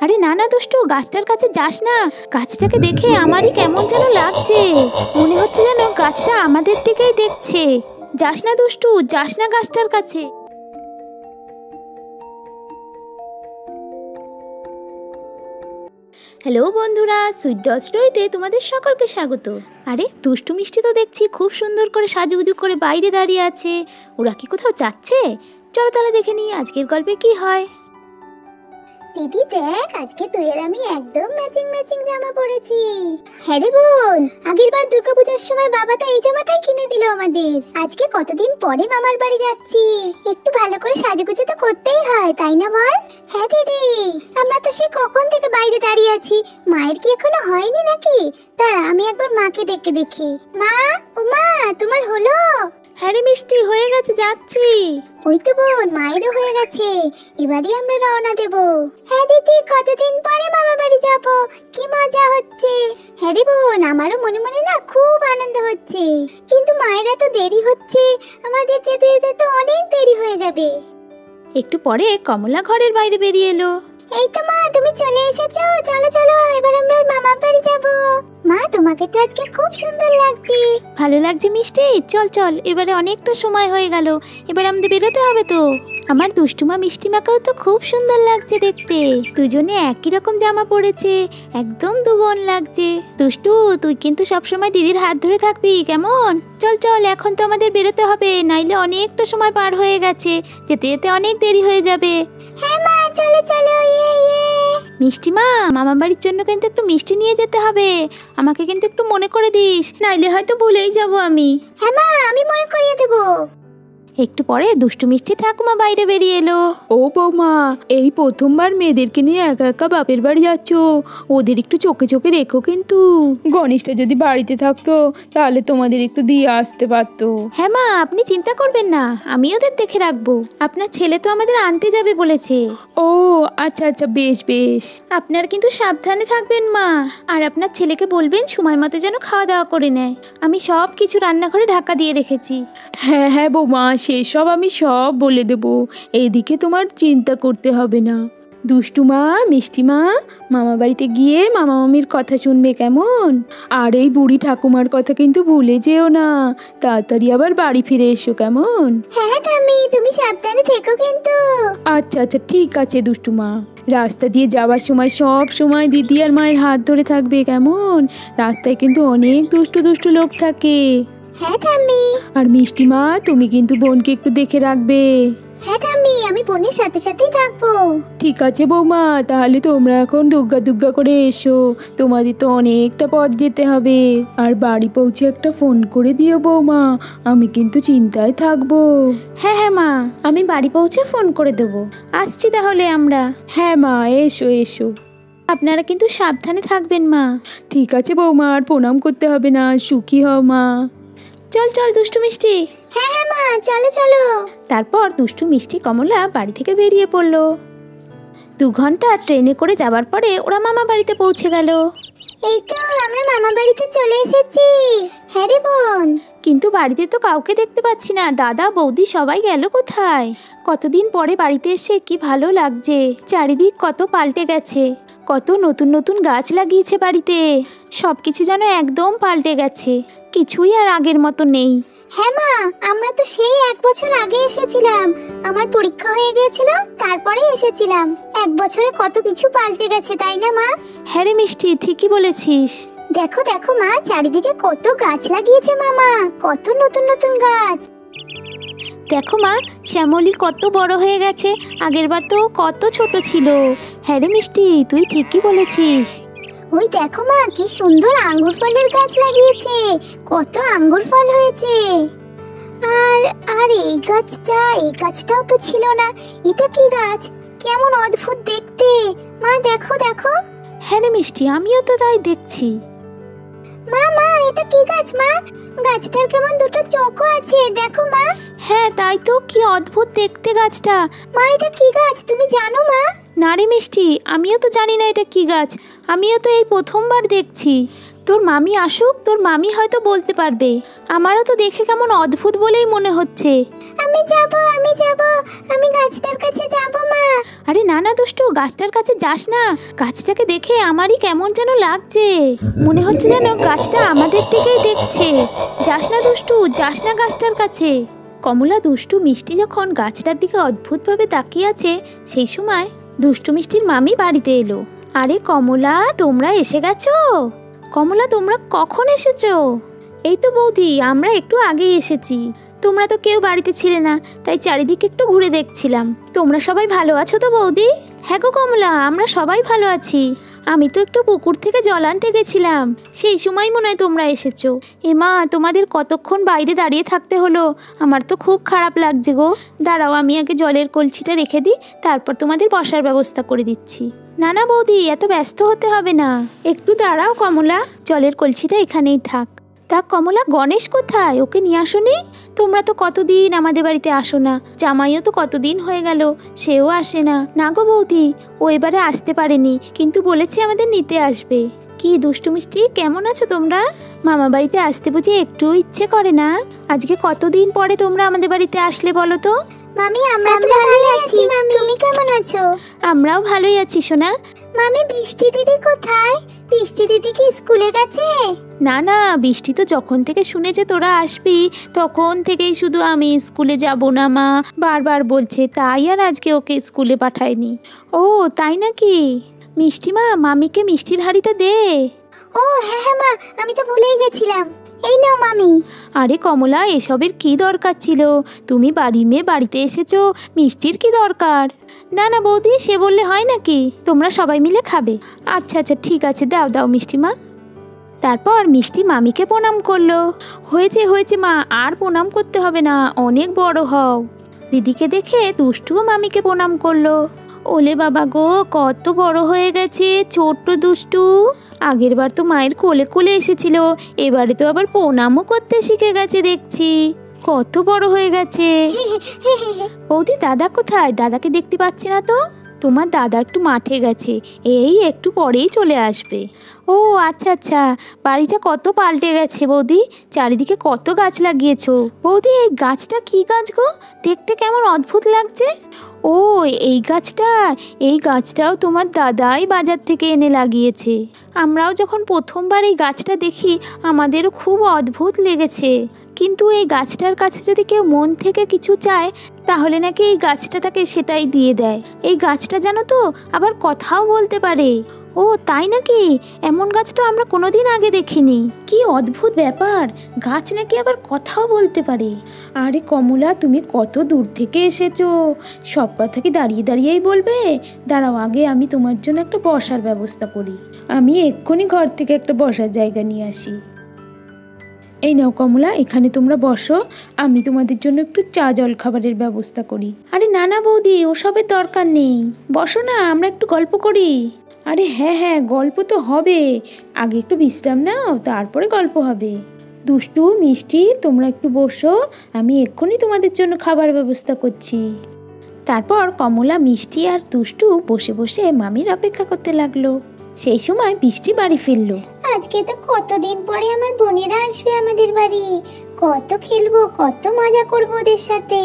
আরে না না দুষ্টু, গাছটার কাছে যাস না। গাছটাকে দেখে আমারই কেমন যেন লাগছে, মনে হচ্ছে যেন গাছটা আমাদের দিকেই দেখছে। যাস না দুষ্টু, যাস না গাছটার কাছে। হ্যালো বন্ধুরা, সুইট ডল স্টোরিতে তোমাদের সকলকে স্বাগত। আরে দুষ্টু মিষ্টি তো দেখছি খুব সুন্দর করে সাজুগুজু করে বাইরে দাঁড়িয়ে আছে। ওরা কি কোথাও যাচ্ছে? চলো তাহলে দেখে নিই আজকের গল্পে কি হয়। দিদি দেখ, আজকে তুই আর আমি একদম ম্যাচিং ম্যাচিং জামা পরেছি। হ্যাঁ রে বোন, আগের বার দুর্গাপূজার সময় বাবা তো এই জামাটাই কিনে দিল আমাদের। আজকে কতদিন পরে মামার বাড়ি যাচ্ছি, একটু ভালো করে সাজুগুজু তো করতেই হয়, তাই না বল? হ্যাঁ দিদি, আমরা তো সে কখন থেকে বাইরে দাঁড়িয়ে আছি। মায়ের কি এখনো হয়নি নাকি? দাঁড়া, আমি একবার মাকে ডেকে দেখি। মা, ও মা, তোমার হলো? হ্যাঁ রে মিষ্টি, হয়ে গেছে, যাচ্ছি। ওই তো বোন, মায়েরও হয়ে গেছে, এবারই আমরা রওনা দেব। হ্যাঁ দিদি, কতদিন পরে মামা বাড়ি যাব, কি মজা হচ্ছে। হ্যাঁ রে বোন, আমারও মনে মনে না খুব আনন্দ হচ্ছে, কিন্তু মায়ের এত দেরি হচ্ছে, আমাদের যেতে যেতে তো অনেক দেরি হয়ে যাবে। একটু পরে কমলা ঘরের বাইরে বেরিয়ে এলো। এই তো মা, তুমি চলে এসেছো, চলো চলো এবার আমরা মামার বাড়ি যাব। মা, তোমাকে তো আজকে খুব সুন্দর লাগছে। ভালো লাগছে মিষ্টি, চল চল, এবারে অনেকটা সময় হয়ে গেল, এবার আমাদের বেরোতে হবে তো। আমার দুষ্টুমা মিষ্টিমাকেও তো খুব সুন্দর লাগছে দেখতে, দুজনে একই রকম জামা পরেছে, একদম দুবোন লাগছে। দুষ্টু, তুই কিন্তু সবসময় দিদির হাত ধরে থাকবি, কেমন? চল চল, এখন তো আমাদের বেরোতে হবে, নাইলে অনেকটা সময় পার হয়ে গেছে, যেতে যেতে অনেক দেরি হয়ে যাবে। হ্যাঁ মা, চলো চলো। মিষ্টিমা, মামা বাড়ির জন্য কিন্তু একটু মিষ্টি নিয়ে যেতে হবে, আমাকে কিন্তু একটু মনে করে দিস, নাইলে হয়তো ভুলেই যাব আমি। হ্যাঁ মা, আমি মনে করিয়ে দেবো। একটু পরে দুষ্টু মিষ্টি ঠাকুমা বাইরে বেরিয়ে এলো। ও বৌমা, এই প্রথমবার মেয়েদেরকে নিয়ে একা একা বাপের বাড়ি যাচ্ছ, ওদের একটু চোখে চোখে রেখো কিন্তু। গণেশটা যদি বাড়িতে থাকতো তাহলে তোমাদের একটু দিয়ে আসতে পারতো। হ্যাঁ মা, আপনি চিন্তা করবেন না, আমি ওদের দেখে রাখবো। আপনার ছেলে তো আমাদের আনতে যাবে বলেছে। ও আচ্ছা আচ্ছা, বেশ বেশ। আপনার কিন্তু সাবধানে থাকবেন মা, আর আপনার ছেলেকে বলবেন সময় মতো যেন খাওয়া দাওয়া করে নেয়। আমি সব কিছু রান্নাঘরে ঢাকা দিয়ে রেখেছি। হ্যাঁ হ্যাঁ বৌমা, সেসব আমি সব বলে দেবো, এইদিকে তোমার চিন্তা করতে হবে না। দুষ্টুমা মিষ্টিমা মামা বাড়িতে গিয়ে মামা মামির কথা শুনবে, কেমন? আর এই বুড়ি ঠাকুমার কথা কিন্তু ভুলে যেও না, তাড়াতাড়ি আবার বাড়ি ফিরে এসো, কেমন? হ্যাঁ টামি, তুমি সাবধানে থেকো কিন্তু। আচ্ছা আচ্ছা, ঠিক আছে দুষ্টুমা। রাস্তা দিয়ে যাওয়ার সময় সব সময় দিদি আর মায়ের হাত ধরে থাকবে, কেমন? রাস্তায় কিন্তু অনেক দুষ্টু দুষ্টু লোক থাকে। হ্যাঁ টামি। আর মিষ্টিমা, তুমি কিন্তু বোনকে একটু দেখে রাখবে। হ্যাঁ টামি, আমি বোনের সাথে সাথেই থাকবো। ঠিক আছে বৌমা, তাহলে তোমরা এখন দুগ্গা দুগ্গা করে এসো, তোমাদের তো অনেকটা পথ যেতে হবে। আর বাড়ি পৌঁছে একটা ফোন করে দিও বৌমা, আমি কিন্তু চিন্তায় থাকবো। হ্যাঁ হ্যাঁ মা, আমি বাড়ি পৌঁছে ফোন করে দেবো। আসছি তাহলে আমরা। হ্যাঁ মা, এসো এসো। আপনারা কিন্তু সাবধানে থাকবেন মা। ঠিক আছে বৌমা, আর প্রণাম করতে হবে না, সুখী হও মা। চল চল দুষ্টু মিষ্টি। হ্যাঁ হ্যাঁ মা, চলো চলো। তারপর দুষ্টু মিষ্টি কমলা বাড়ি থেকে বেরিয়ে পড়লো। 2 ঘন্টা ট্রেনে করে যাবার পরে ওরা মামা বাড়িতে পৌঁছে গেল। এই তো আমরা মামা বাড়িতে চলে এসেছি। হ্যাঁ রে বোন, কিন্তু বাড়িতে তো কাউকে দেখতে পাচ্ছি না, দাদা বৌদি সবাই গেল কোথায়? কতদিন পরে বাড়িতে এসে কি ভালো লাগছে, চারিদিক কত পাল্টে গেছে, কত নতুন নতুন গাছ লাগিয়েছে বাড়িতে, সব কিছু যেন একদম পাল্টে গেছে, কিছুই আর আগের মতো নেই। হ্যাঁ মা, আমরা তো সেই 1 বছর আগে এসেছিলাম, আমার পরীক্ষা হয়ে গিয়েছিল, তারপরে এসেছিলাম। 1 বছরে কত কিছু পাল্টে গেছে, তাই না মা? হ্যাঁ রে মিষ্টি, ঠিকই বলেছিস। দেখো দেখো মা, চারিদিকে কত গাছ লাগিয়েছে মামা, কত নতুন নতুন গাছ। দেখো মা, শ্যামলী কত বড় হয়ে গেছে, আগেরবার তো কত ছোট ছিল। হ্যাঁ রে মিষ্টি, তুই ঠিকই বলেছিস। ওই দেখো মা, কি সুন্দর আঙ্গুর ফলের গাছ লাগিয়েছে, কত আঙ্গুর ফল হয়েছে। আর আর এই গাছটাও তো ছিল না, এটা কি গাছ, কেমন অদ্ভুত দেখতে। মা দেখো দেখো। হ্যাঁ রে মিষ্টি, আমিও তো তাই দেখছি। মা মা, এটা কি গাছ মা? গাছটার কেমন 2টো চোখও আছে, দেখো মা। হ্যাঁ তাই তো, কি অদ্ভুত দেখতে গাছটা। মা, এটা কি গাছ তুমি জানো মা? না রে মিষ্টি, আমিও তো জানি না এটা কি গাছ, আমিও তো এই প্রথমবার দেখছি। তোর মামি আসুক, তোর মামি হয়তো বলতে পারবে। আমারও তো দেখে কেমন অদ্ভুত বলেই মনে হচ্ছে। আমি যাব, আমি গাছটার কাছে যাব মা। আরে না না দুষ্টু, গাছটার কাছে যাস না। গাছটাকে দেখে আমারই কেমন যেন লাগছে, মনে হচ্ছে যেন গাছটা আমাদের দিকেই দেখছে। যাস না দুষ্টু, যাস না গাছটার কাছে। কমলা, দুষ্টু, মিষ্টি যখন গাছটার দিকে অদ্ভুতভাবে তাকিয়ে আছে, সেই সময় দুষ্টু মিষ্টির মামি বাড়িতে এলো। আরে কমলা, তোমরা এসে গেছো? কমলা, তোমরা কখন এসেছো? এই তো বৌদি, আমরা একটু আগেই এসেছি। তোমরা তো কেউ বাড়িতে ছিলে না, তাই চারিদিকে একটু ঘুরে দেখছিলাম। তোমরা সবাই ভালো আছো তো বৌদি? হ্যাঁ গো কমলা, আমরা সবাই ভালো আছি। আমি তো একটু পুকুর থেকে জল আনতে গেছিলাম, সেই সময় মনে হয় তোমরা এসেছো। মা, তোমাদের কতক্ষণ বাইরে দাঁড়িয়ে থাকতে হলো, আমার তো খুব খারাপ লাগছে গো। দাঁড়াও, আমি আগে জলের কলসিটা রেখে দিই, তারপর তোমাদের বসার ব্যবস্থা করে দিচ্ছি। না না বৌদি, এত ব্যস্ত হতে হবে না, একটু দাঁড়াও কমলা, জলের কলসিটা এখানেই থাক। তা কমলা, গণেশ কোথায়? ওকে নিয়ে আসোনি? তোমরা তো কতদিন আমাদের বাড়িতে আসো না, জামাইও তো কতদিন হয়ে গেল, সেও আসে না। না গো বৌদি, ও এবারে আসতে পারেনি, কিন্তু বলেছি আমাদের নিতে আসবে। কি দুষ্টু মিষ্টি, কেমন আছো তোমরা? মামা বাড়িতে আসতে বুঝি একটু ইচ্ছে করে না? আজকে কতদিন পরে তোমরা আমাদের বাড়িতে আসলে বলো তো? মামি, আমরা তো ভালোই আছি। মামি, তুমি কেমন আছো? আমরাও ভালোই আছি সোনা। মামি, বৃষ্টি দিদি কোথায়? বৃষ্টি দিদি কি স্কুলে গেছে? না না, বৃষ্টি তো যখন থেকে শুনেছে তোরা আসবি, তখন থেকেই শুধু আমি স্কুলে যাব না মা বারবার বলছে, তাই আর আজকে ওকে স্কুলে পাঠায়নি। ও তাই নাকি? মিষ্টি মা, মামিকে মিষ্টির হাঁড়িটা দে। ও হ্যাঁ হ্যাঁ মা, আমি তো ভুলেই গেছিলাম। এই নাও মামি। আরে কমলা, এসবের কি দরকার ছিল? তুমি বাড়ির মেয়ে বাড়িতে এসেছো, মিষ্টির কি দরকার? না না বৌদি, সে বললে হয় নাকি? তোমরা সবাই মিলে খাবে। আচ্ছা আচ্ছা ঠিক আছে, দাও দাও মিষ্টি মা। তারপর মিষ্টি মামিকে প্রণাম করলো। হয়েছে হয়েছে মা, আর প্রণাম করতে হবে না, অনেক বড় হও। দিদিকে দেখে দুষ্টুও মামিকে প্রণাম করলো। ওলে বাবা গো, কত বড় হয়ে গেছে ছোট্ট দুষ্টু। আগের বার তো মায়ের কোলে কোলে এসেছিল, এবারে তো আবার প্রণামও করতে শিখে গেছে দেখছি। কত বড় হয়ে গেছে। বৌদি, দাদা কোথায়? দাদাকে দেখতে পাচ্ছি না তো। তোমার দাদা একটু মাঠে গেছে, এই একটু পরেই চলে আসবে। ও আচ্ছা আচ্ছা, বাড়িটা কত পাল্টে গেছে বৌদি, চারিদিকে কত গাছ লাগিয়েছো। বৌদি, এই গাছটা কি গাছ গো? দেখতে কেমন অদ্ভুত লাগছে। ও এই গাছটা, এই গাছটাও তোমার দাদাই বাজার থেকে এনে লাগিয়েছে। আমরাও যখন প্রথমবার এই গাছটা দেখি, আমাদেরও খুব অদ্ভুত লেগেছে। কিন্তু এই গাছটার কাছে যদি কেউ মন থেকে কিছু চায়, তাহলে নাকি এই গাছটা তাকে সেটাই দিয়ে দেয়। এই গাছটা জানো তো, আবার কথাও বলতে পারে। ও তাই নাকি? এমন গাছ তো আমরা কোনোদিন আগে দেখিনি। কি অদ্ভুত ব্যাপার, গাছ নাকি আবার কথাও বলতে পারে। আরে কমলা, তুমি কত দূর থেকে এসেছো, সব কথা কি দাঁড়িয়ে দাঁড়িয়েই বলবে? দাঁড়াও, আগে আমি তোমার জন্য একটা বসার ব্যবস্থা করি। আমি এক্ষুনি ঘর থেকে একটা বসার জায়গা নিয়ে আসি। এই নাও কমলা, এখানে তোমরা বসো, আমি তোমাদের জন্য একটু চা জল খাবারের ব্যবস্থা করি। আরে না না বৌদি, ওসবের দরকার নেই, বসো না, আমরা একটু গল্প করি। আরে হ্যাঁ হ্যাঁ, গল্প তো হবে, আগে একটু বিশ্রাম নাও, তারপরে গল্প হবে। দুষ্টু মিষ্টি, তোমরা একটু বসো, আমি এক্ষুনি তোমাদের জন্য খাবার ব্যবস্থা করছি। তারপর কমলা, মিষ্টি আর দুষ্টু বসে বসে মামির অপেক্ষা করতে লাগলো। সেই সময় বৃষ্টি বাড়ি ফিরলো। আজকে তো কতদিন পরে আমার বোনেরা আসবে আমাদের বাড়ি, কত খেলবো, কত মজা করবো ওদের সাথে।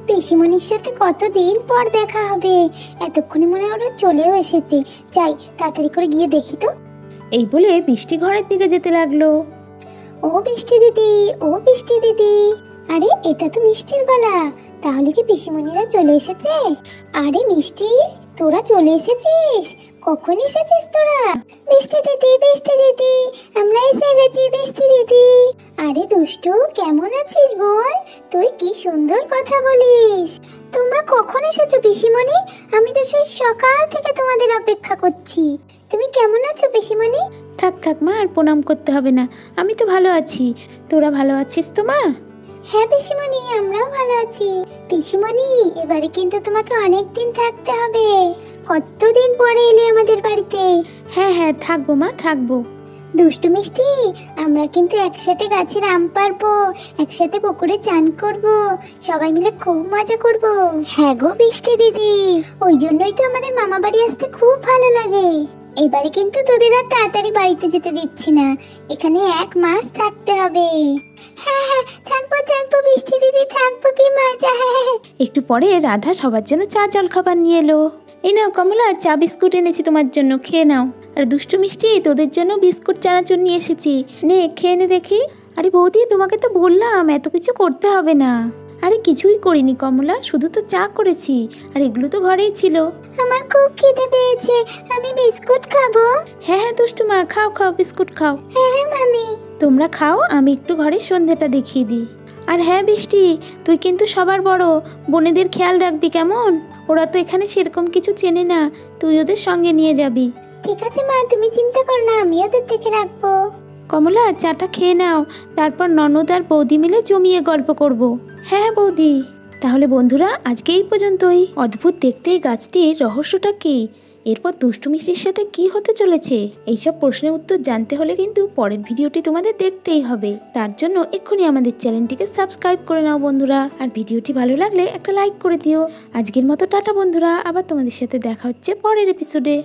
পিসিমণির সাথে কতদিন পর দেখা হবে, এতক্ষণে মনে হয় ওরা চলেও এসেছে। যাই, তাড়াতাড়ি করে গিয়ে দেখি তো। এই বলে বৃষ্টি ঘরের দিকে যেতে লাগলো। ও বৃষ্টি দিদি, ও বৃষ্টি দিদি, আরে এটা তো মিষ্টির গলা, তাহলে কি পিসিমণিরা চলে এসেছে? আরে মিষ্টি, তোরা চলে এসেছিস? কখন এসেছিস তোরা? বৃষ্টি দিদি, বৃষ্টি দিদি, আমরা এসে গেছি বৃষ্টি দিদি। আরে দুষ্টু, কেমন আছিস বোন? তুই কি সুন্দর কথা বলিস। তোমরা কখন এসেছো পিসিমণি? আমি তো সেই সকাল থেকে তোমাদের অপেক্ষা করছি। তুমি কেমন আছো পিসিমণি? থাক থাক মা, আর প্রণাম করতে হবে না, আমি তো ভালো আছি। তোরা ভালো আছিস তো মা? হ্যাঁ পিসিমণি, আমরাও ভালো আছি। পিসিমণি, এবারে কিন্তু তোমাকে অনেক দিন থাকতে হবে, কতদিন পরে এলে আমাদের বাড়িতে। হ্যাঁ হ্যাঁ, থাকবো মা, থাকবো। দুষ্টু মিষ্টি, আমরা কিন্তু একসাথে গাছের আম পারবো, একসাথে পুকুরে চান করব, সবাই মিলে খুব মজা করব। হ্যাঁ গো বৃষ্টি দিদি, ওই জন্যই তো আমাদের মামা বাড়ি আসতে খুব ভালো লাগে। এবারে কিন্তু তোদের আর তাড়াতাড়ি বাড়িতে যেতে দিচ্ছি না, এখানে 1 মাস থাকতে হবে। হ্যাঁ হ্যাঁ, থাকবো থাকবো বৃষ্টি দিদি, থাকবো, কি মজা। একটু পরে রাধা সবার জন্য চা জল খাবার নিয়ে এলো। এই নাও কমলা, চা বিস্কুট এনেছি তোমার জন্য, খেয়ে নাও। আর দুষ্টু মিষ্টি, তোদের জন্য বিস্কুট চানাচুর নিয়ে এসেছি, নে খেয়ে নে দেখি। আরে বৌদি, তোমাকে তো বললাম এত কিছু করতে হবে না। আরে কিছুই করিনি কমলা, শুধু তো চা করেছি, আর এগুলো তো ঘরেই ছিল। আমার খুব খিদে পেয়েছে, আমি বিস্কুট খাবো। হ্যাঁ হ্যাঁ দুষ্টু মা, খাও খাও, বিস্কুট খাও। হ্যাঁ মামি। তোমরা খাও, আমি একটু ঘরে সন্ধ্যাটা দেখিয়ে দিই। আর হ্যাঁ বৃষ্টি, তুই কিন্তু সবার বড়, বোনেদের খেয়াল রাখবি কেমন? ওরা তো এখানে সেরকম কিছু চেনে না, তুই ওদের সঙ্গে নিয়ে যাবি। ঠিক আছে মা, তুমি চিন্তা করো না, আমি ওদের দেখে রাখবো। কমলা, চাটা খেয়ে নাও, তারপর ননদ আর বৌদি মিলে জমিয়ে গল্প করব। হ্যাঁ বৌদি। তাহলে বন্ধুরা, আজকে এই পর্যন্তই। অদ্ভুত দেখতে এই গাছটির রহস্যটা কি? এরপর দুষ্টু মিষ্টির সাথে কি হতে চলেছে? এইসব প্রশ্নের উত্তর জানতে হলে কিন্তু পরের ভিডিওটি তোমাদের দেখতেই হবে। তার জন্য এক্ষুনি আমাদের চ্যানেলটিকে সাবস্ক্রাইব করে নাও বন্ধুরা। আর ভিডিওটি ভালো লাগলে একটা লাইক করে দিও। আজকের মতো টাটা বন্ধুরা, আবার তোমাদের সাথে দেখা হচ্ছে পরের এপিসোডে।